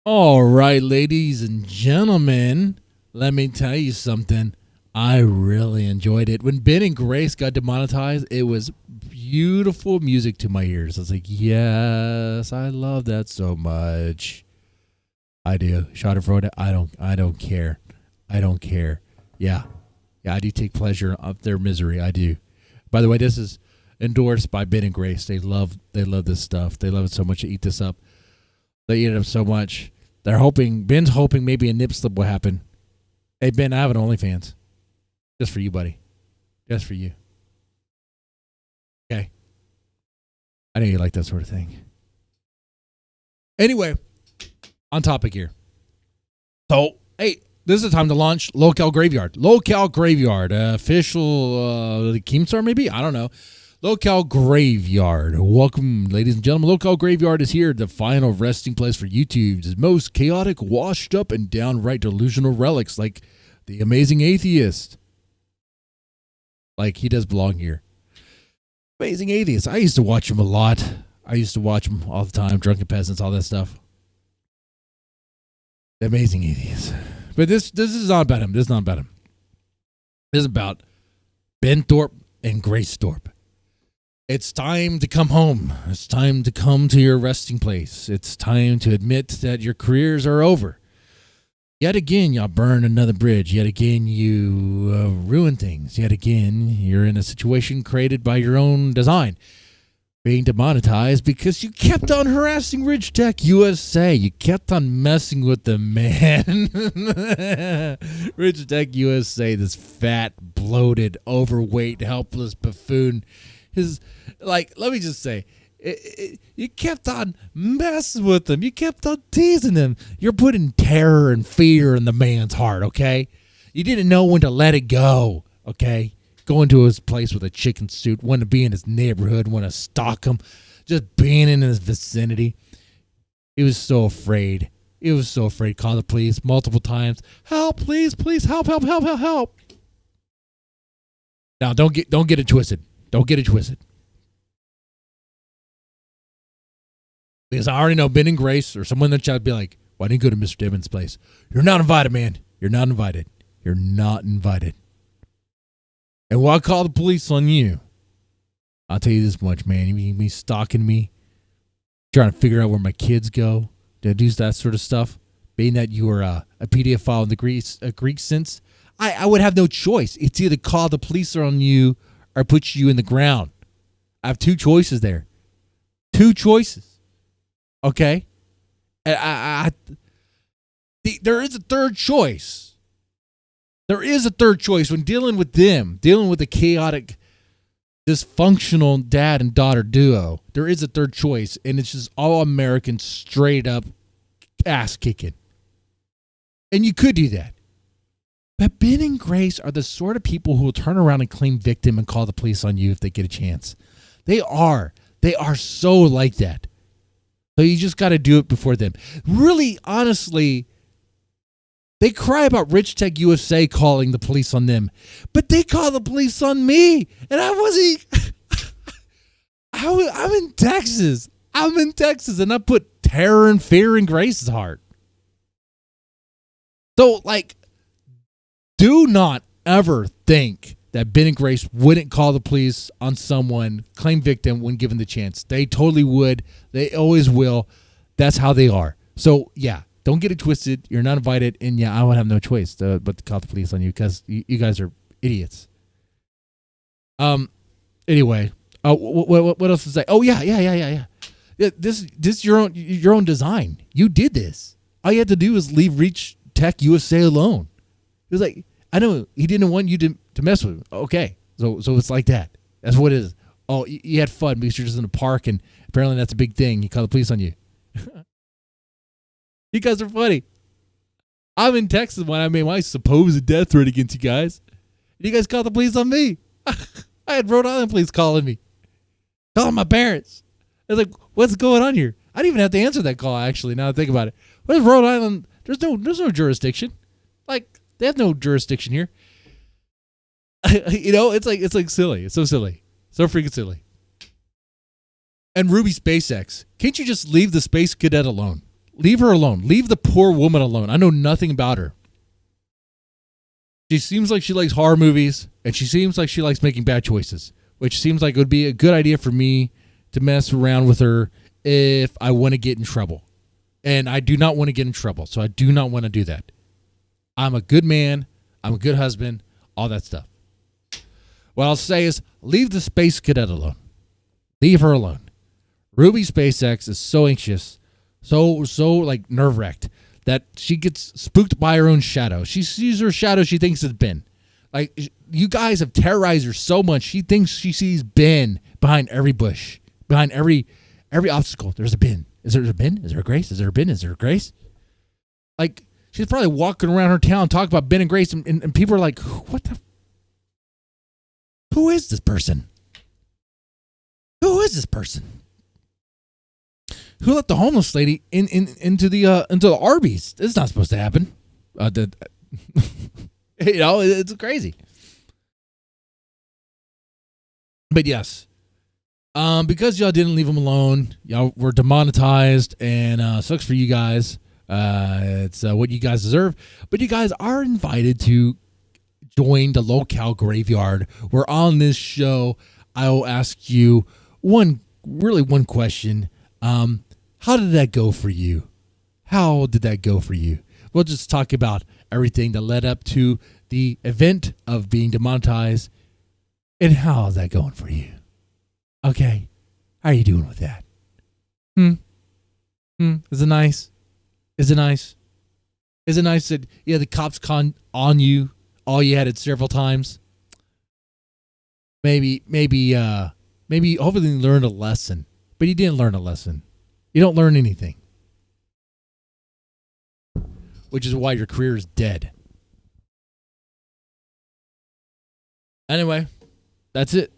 All right, ladies and gentlemen, let me tell you something. I really enjoyed it. When Ben and Grace got demonetized, it was beautiful music to my ears. I was like, yes, I love that so much. I do. Schadenfreude, I don't care. I don't care. Yeah. Yeah, I do take pleasure of their misery. I do. By the way, this is endorsed by Ben and Grace. They love this stuff. They love it so much to eat this up. They eat it up so much. Ben's hoping maybe a nip slip will happen. Hey, Ben, I have an OnlyFans. Just for you, buddy. Just for you. Okay. I know you like that sort of thing. Anyway, on topic here. So, hey, this is the time to launch LOLCOW Graveyard. LOLCOW Graveyard. Official Keemstar, maybe? I don't know. LOLCOW Graveyard. Welcome, ladies and gentlemen. LOLCOW Graveyard is here, the final resting place for YouTube's most chaotic, washed up, and downright delusional relics like the Amazing Atheist. Like, he does belong here. Amazing Atheist. I used to watch him a lot. I used to watch him all the time. Drunken Peasants, all that stuff. The Amazing Atheist. But this is not about him. This is not about him. This is about Ben Thorp and Grace Thorp. It's time to come home. It's time to come to your resting place. It's time to admit that your careers are over. Yet again, y'all burn another bridge. Yet again, you ruin things. Yet again, you're in a situation created by your own design. Being demonetized because you kept on harassing Rich Tech USA. You kept on messing with the man. Rich Tech USA, this fat, bloated, overweight, helpless buffoon. Let me just say, you kept on messing with him. You kept on teasing him. You're putting terror and fear in the man's heart, okay? You didn't know when to let it go, okay? Going to his place with a chicken suit, wanting to be in his neighborhood, want to stalk him, just being in his vicinity. He was so afraid. He was so afraid. Call the police multiple times. Help, please, help, help, help, help, help. Now, don't get it twisted. Don't get it twisted. Because I already know Ben and Grace or someone in the chat would be like, why didn't you go to Mr. Dibbins' place? You're not invited, man. You're not invited. You're not invited. And while I call the police on you, I'll tell you this much, man. You be stalking me, trying to figure out where my kids go, to do that sort of stuff. Being that you are a pedophile in the Greek sense, I would have no choice. It's either call the police on you or put you in the ground. I have two choices there. Two choices. Okay? And there is a third choice. There is a third choice when dealing with them, dealing with a chaotic, dysfunctional dad and daughter duo. There is a third choice, and it's just all American, straight up ass kicking. And you could do that. But Ben and Grace are the sort of people who will turn around and claim victim and call the police on you if they get a chance. They are so like that. So you just got to do it before them. Really, honestly, they cry about Rich Tech USA calling the police on them, but they call the police on me, and I wasn't. I'm in Texas. And I put terror and fear in Grace's heart. So, do not ever think that Ben and Grace wouldn't call the police on someone, claim victim when given the chance. They totally would. They always will. That's how they are. So, yeah, don't get it twisted. You're not invited. And, yeah, I would have no choice but to call the police on you because you guys are idiots. Anyway, what else to say? Oh, yeah. This is your own design. You did this. All you had to do was leave Reach Tech USA alone. It was like, I know he didn't want you to mess with him. Okay. So it's like that. That's what it is. Oh, you had fun because you're just in a park and apparently that's a big thing. You call the police on you. You guys are funny. I'm in Texas when I made my supposed death threat against you guys. And you guys called the police on me. I had Rhode Island police calling me. Calling my parents. I was like, what's going on here? I didn't even have to answer that call, actually, now that I think about it. What is Rhode Island? There's no jurisdiction. They have no jurisdiction here. It's like silly. It's so silly. So freaking silly. And Ruby SpaceX. Can't you just leave the space cadet alone? leave her alone. Leave the poor woman alone. I know nothing about her. She seems like she likes horror movies, and she seems like she likes making bad choices, which seems like it would be a good idea for me to mess around with her if I want to get in trouble. And I do not want to get in trouble, so I do not want to do that. I'm a good man. I'm a good husband. All that stuff. What I'll say is, leave the space cadet alone. Leave her alone. Ruby SpaceX is so anxious, so like nerve-wracked, that she gets spooked by her own shadow. She sees her shadow she thinks it's Ben. Like, you guys have terrorized her so much, she thinks she sees Ben behind every bush, behind every obstacle. There's a Ben. Is there a Ben? Is there a Grace? Is there a Ben? Is there a Grace? Like, she's probably walking around her town talking about Ben and Grace, and people are like, what the? Who is this person? Who is this person? Who let the homeless lady into the Arby's? This is not supposed to happen. It's crazy. But yes, because y'all didn't leave them alone, y'all were demonetized, and sucks for you guys. It's what you guys deserve. But you guys are invited to join the LOLCOW Graveyard, where on this show I will ask you one question. How did that go for you? How did that go for you? We'll just talk about everything that led up to the event of being demonetized, and how is that going for you? Okay, how are you doing with that? Is it nice? Is it nice? Is it nice that the cops on you? All you had it several times. Maybe, hopefully you learned a lesson, but you didn't learn a lesson. You don't learn anything, which is why your career is dead. Anyway, that's it.